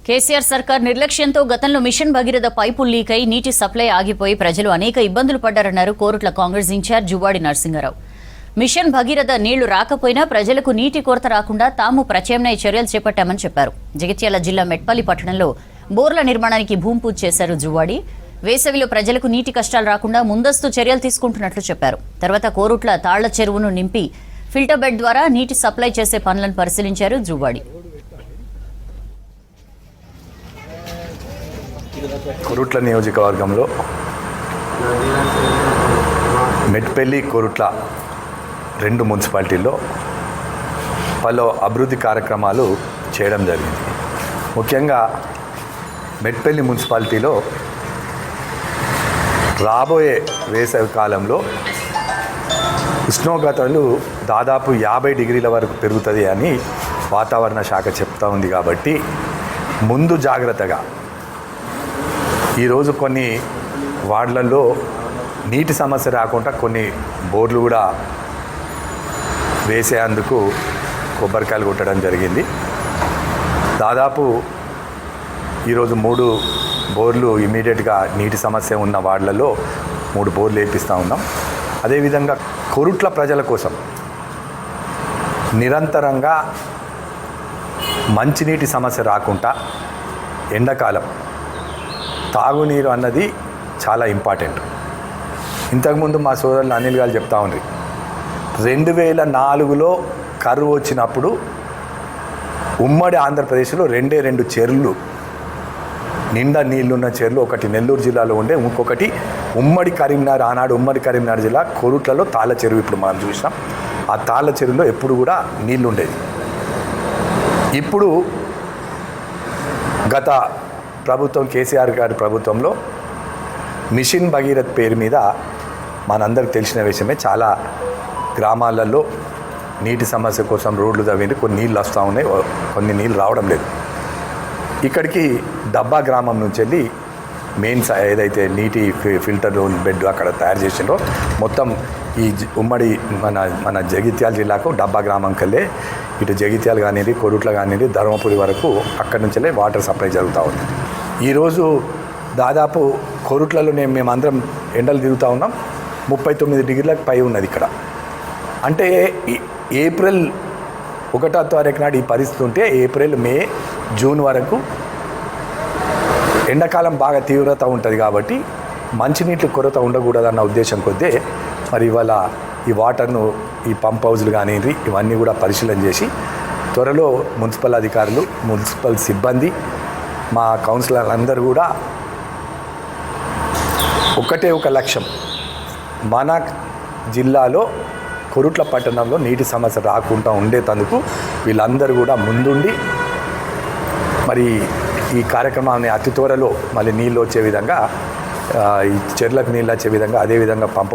కేసీఆర్ సర్కార్ నిర్లక్ష్యంతో గతంలో మిషన్ భగీరథ పైపులు లీక్ అయి నీటి సప్లై ఆగిపోయి ప్రజలు అనేక ఇబ్బందులు పడ్డారన్నారు కోరుట్ల కాంగ్రెస్ ఇన్ఛార్జ్ జువ్వాడి నరసింహారావు. మిషన్ భగీరథ నీళ్లు రాకపోయినా ప్రజలకు నీటి కొరత రాకుండా తాము ప్రత్యామ్నాయ చర్యలు చేపట్టామని చెప్పారు. జగిత్యాల జిల్లా మెట్పల్లి పట్టణంలో బోర్ల నిర్మాణానికి భూమి పూజ చేశారు జువ్వాడి. వేసవిలో ప్రజలకు నీటి కష్టాలు రాకుండా ముందస్తు చర్యలు తీసుకుంటున్నట్లు చెప్పారు. తర్వాత కోరుట్ల తాళ్ల చెరువును నింపి ఫిల్టర్ బెడ్ ద్వారా నీటి సప్లై చేసే పనులను పరిశీలించారు జువ్వాడి. కోరుట్ల నియోజకవర్గంలో మెట్పల్లి కోరుట్ల రెండు మున్సిపాలిటీల్లో పలు అభివృద్ధి కార్యక్రమాలు చేయడం జరిగింది. ముఖ్యంగా మెట్పల్లి మున్సిపాలిటీలో రాబోయే వేసవి కాలంలో ఉష్ణోగ్రతలు దాదాపు 50 డిగ్రీల వరకు పెరుగుతుంది అని వాతావరణ శాఖ చెప్తా ఉంది. కాబట్టి ముందు జాగ్రత్తగా ఈరోజు కొన్ని వార్డులలో నీటి సమస్య రాకుండా కొన్ని బోర్లు కూడా వేసేందుకు కొబ్బరికాయలు కొట్టడం జరిగింది. దాదాపు ఈరోజు 3 బోర్లు ఇమీడియట్గా నీటి సమస్య ఉన్న వార్డులలో 3 బోర్లు వేపిస్తూ ఉన్నాం. అదేవిధంగా కోరుట్ల ప్రజల కోసం నిరంతరంగా మంచినీటి సమస్య రాకుండా ఎండాకాలం తాగునీరు అన్నది చాలా ఇంపార్టెంట్. ఇంతకుముందు మా సోదరులు అనిల్ గారు చెప్తా ఉండ్రి, 2004లో కరువు వచ్చినప్పుడు ఉమ్మడి ఆంధ్రప్రదేశ్లో 2 చెరువులు నిండా నీళ్లున్న చెరువులు, ఒకటి నెల్లూరు జిల్లాలో ఉండే, ఇంకొకటి ఉమ్మడి కరీంనగర్, ఆనాడు ఉమ్మడి కరీంనగర్ జిల్లా కోరుట్లలో తాళ్ళ చెరువు. ఇప్పుడు మనం చూసినాం, ఆ తాళ్ళ చెరువులో ఎప్పుడు కూడా నీళ్లు ఉండేది. ఇప్పుడు గత ప్రభుత్వం కేసీఆర్ గారి ప్రభుత్వంలో మిషన్ భగీరథ్ పేరు మీద మనందరికి తెలిసిన విషయమే, చాలా గ్రామాలలో నీటి సమస్య కోసం రోడ్లు తవ్వింది. కొన్ని నీళ్ళు వస్తూ ఉన్నాయి, కొన్ని నీళ్ళు రావడం లేదు. ఇక్కడికి డబ్బా గ్రామం నుంచి వెళ్ళి మెయిన్ ఏదైతే నీటి ఫిల్టర్ బెడ్ అక్కడ తయారు చేసిండ్రో మొత్తం ఈ ఉమ్మడి మన జగిత్యాల జిల్లాకు డబ్బా గ్రామంకి వెళ్ళే ఇటు జగిత్యాల కానివ్వండి, కోరుట్ల కానివ్వండి, ధర్మపురి వరకు అక్కడి నుంచి వెళ్ళి వాటర్ సప్లై జరుగుతూ ఉంది. ఈరోజు దాదాపు కోరుట్లలో మేమందరం ఎండలు తిరుగుతూ ఉన్నాం. 39 డిగ్రీలకు పై ఉన్నది ఇక్కడ. అంటే ఏప్రిల్ 1వ తారీఖు నాడు ఈ పరిస్థితి ఉంటే ఏప్రిల్, మే, జూన్ వరకు ఎండాకాలం బాగా తీవ్రత ఉంటుంది. కాబట్టి మంచినీటి కొరత ఉండకూడదన్న ఉద్దేశం కొద్దే మరి ఇవాళ ఈ వాటర్ను, ఈ పంప్ హౌజులు కానివ్వండి, ఇవన్నీ కూడా పరిశీలన చేసి త్వరలో మున్సిపల్ అధికారులు, మున్సిపల్ సిబ్బంది, మా కౌన్సిలర్లు అందరూ కూడా ఒకటే ఒక లక్ష్యం, మన జిల్లాలో కోరుట్ల పట్టణంలో నీటి సమస్య రాకుండా ఉండేందుకు వీళ్ళందరూ కూడా ముందుండి మరి ఈ కార్యక్రమాన్ని అతి త్వరలో మళ్ళీ నీళ్ళు వచ్చే విధంగా, ఈ చెర్లకు నీళ్ళు వచ్చే విధంగా, అదేవిధంగా పంప్